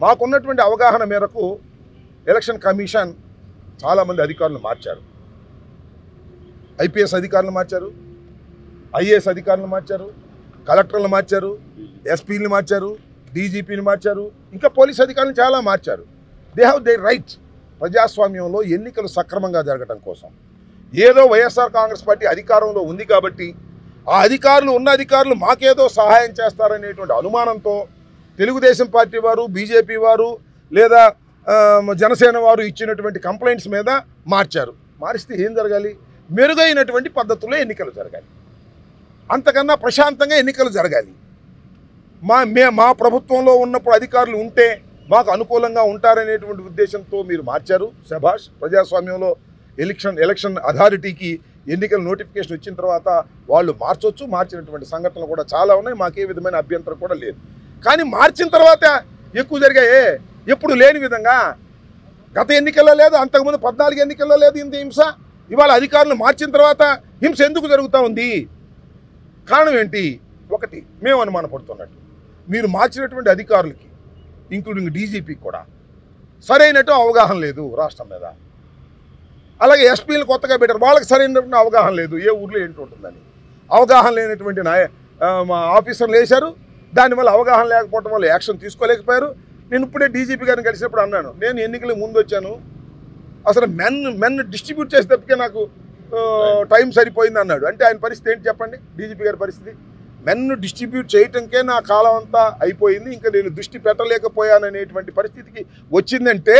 మాకున్నటువంటి అవగాహన మేరకు ఎలక్షన్ కమిషన్ చాలామంది అధికారులు మార్చారు. ఐపీఎస్ అధికారులు మార్చారు, ఐఏఎస్ అధికారులు మార్చారు, కలెక్టర్లు మార్చారు, ఎస్పీని మార్చారు, డీజీపీని మార్చారు, ఇంకా పోలీస్ అధికారులు చాలా మార్చారు. They have they right. ప్రజాస్వామ్యంలో ఎన్నికలు సక్రమంగా జరగడం కోసం ఏదో వైఎస్ఆర్ కాంగ్రెస్ పార్టీ అధికారంలో ఉంది కాబట్టి ఆ అధికారులు మాకేదో సహాయం చేస్తారనేటువంటి అనుమానంతో తెలుగుదేశం పార్టీ వారు, బీజేపీ వారు లేదా జనసేన వారు ఇచ్చినటువంటి కంప్లైంట్స్ మీద మార్చారు. మారిస్తే ఏం జరగాలి? మెరుగైనటువంటి పద్ధతుల్లో ఎన్నికలు జరగాలి, అంతకన్నా ప్రశాంతంగా ఎన్నికలు జరగాలి. మా ప్రభుత్వంలో ఉన్నప్పుడు అధికారులు ఉంటే మాకు అనుకూలంగా ఉంటారనేటువంటి ఉద్దేశంతో మీరు మార్చారు. శభాష్. ప్రజాస్వామ్యంలో ఎలక్షన్ అథారిటీకి ఎన్నికల నోటిఫికేషన్ వచ్చిన తర్వాత వాళ్ళు మార్చొచ్చు. మార్చినటువంటి సంఘటనలు కూడా చాలా ఉన్నాయి. మాకే విధమైన అభ్యంతరం కూడా లేదు. కానీ మార్చిన తర్వాత ఎక్కువ జరిగాయే, ఎప్పుడు లేని విధంగా. గత ఎన్నికల్లో లేదు, అంతకుముందు 14 ఎన్నికల్లో లేదు ఇంత హింస. ఇవాళ అధికారులు మార్చిన తర్వాత హింస ఎందుకు జరుగుతూ ఉంది? కారణం ఏంటి? ఒకటి, మేము అనుమానపడుతున్నట్టు మీరు మార్చినటువంటి అధికారులకి ఇంక్లూడింగ్ డీజీపీకి కూడా సరైనట్టు అవగాహన లేదు రాష్ట్రం మీద. అలాగే ఎస్పీలు కొత్తగా పెట్టారు, వాళ్ళకి సరైనటువంటి అవగాహన లేదు ఏ ఊర్లో ఏంటి ఉంటుందని. అవగాహన లేనటువంటి మా ఆఫీసర్లు వేశారు. దానివల్ల అవగాహన లేకపోవడం వల్ల యాక్షన్ తీసుకోలేకపోయారు. నేను ఇప్పుడే డీజీపీ గారిని కలిసినప్పుడు అన్నాను, నేను ఎన్నికలకు ముందు వచ్చాను, అసలు మెన్ డిస్ట్రిబ్యూట్ చేసేటప్పటికే నాకు టైం సరిపోయింది అన్నాడు. అంటే ఆయన పరిస్థితి ఏంటి చెప్పండి? డీజీపీ గారి పరిస్థితి మెన్ను డిస్ట్రిబ్యూట్ చేయటంకే నా కాలం అంతా అయిపోయింది, ఇంకా నేను దృష్టి పెట్టలేకపోయాననేటువంటి పరిస్థితికి వచ్చిందంటే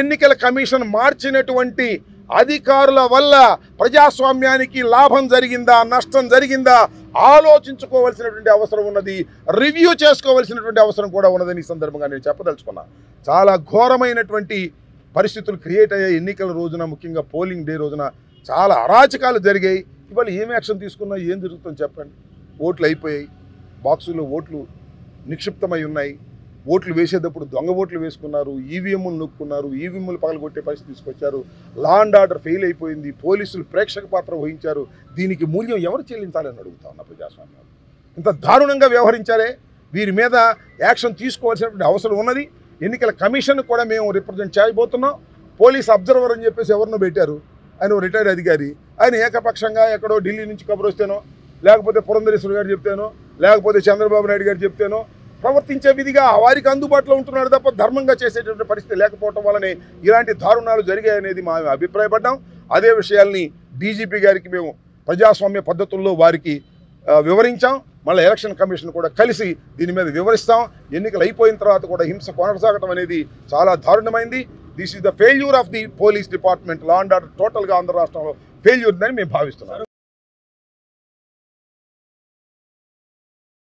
ఎన్నికల కమిషన్ మార్చినటువంటి అధికారుల వల్ల ప్రజాస్వామ్యానికి లాభం జరిగిందా, నష్టం జరిగిందా ఆలోచించుకోవాల్సినటువంటి అవసరం ఉన్నది, రివ్యూ చేసుకోవాల్సినటువంటి అవసరం కూడా ఉన్నదని ఈ సందర్భంగా నేను చెప్పదలుచుకున్నాను. చాలా ఘోరమైనటువంటి పరిస్థితులు క్రియేట్ అయ్యాయి ఎన్నికల రోజున, ముఖ్యంగా పోలింగ్ డే రోజున చాలా అరాచకాలు జరిగాయి. ఇవాళ ఏం యాక్షన్ తీసుకున్నా ఏం జరుగుతుందో చెప్పండి? ఓట్లు అయిపోయాయి, బాక్సుల్లో ఓట్లు నిక్షిప్తమై ఉన్నాయి, ఓట్లు వేసేటప్పుడు దొంగ ఓట్లు వేసుకున్నారు, ఈవీఎంలు నొక్కున్నారు, ఈవీఎంలు పగలగొట్టే పరిస్థితి తీసుకొచ్చారు, లా అండ్ ఆర్డర్ ఫెయిల్ అయిపోయింది, పోలీసులు ప్రేక్షక పాత్ర వహించారు. దీనికి మూల్యం ఎవరు చెల్లించాలని అడుగుతా ఉన్న ప్రజాస్వామ్యం. ఇంత దారుణంగా వ్యవహరించారే, వీరి మీద యాక్షన్ తీసుకోవాల్సినటువంటి అవసరం ఉన్నది. ఎన్నికల కమిషన్ కూడా మేము రిప్రజెంట్ చేయబోతున్నాం. పోలీస్ అబ్జర్వర్ అని చెప్పేసి ఎవరినో పెట్టారు, ఆయన రిటైర్డ్ అధికారి. ఆయన ఏకపక్షంగా ఎక్కడో ఢిల్లీ నుంచి కబురు వస్తేనో, లేకపోతే పురంధరేశ్వరి గారు చెప్తేనో, లేకపోతే చంద్రబాబు నాయుడు గారు చెప్తేనో ప్రవర్తించే విధిగా వారికి అందుబాటులో ఉంటున్నాడు తప్ప ధర్మంగా చేసేటువంటి పరిస్థితి లేకపోవటం వల్లనే ఇలాంటి దారుణాలు జరిగాయనేది మా అభిప్రాయపడ్డాం. అదే విషయాల్ని డీజీపీ గారికి మేము ప్రజాస్వామ్య పద్ధతుల్లో వారికి వివరించాం. మళ్ళీ ఎలక్షన్ కమిషన్ కూడా కలిసి దీని మీద వివరిస్తాం. ఎన్నికలు అయిపోయిన తర్వాత కూడా హింస కొనసాగటం అనేది చాలా దారుణమైంది. This is the failure of the police department. Law and order టోటల్గా ఆంధ్ర రాష్ట్రంలో ఫెయిల్యూర్ అని మేము భావిస్తున్నాం.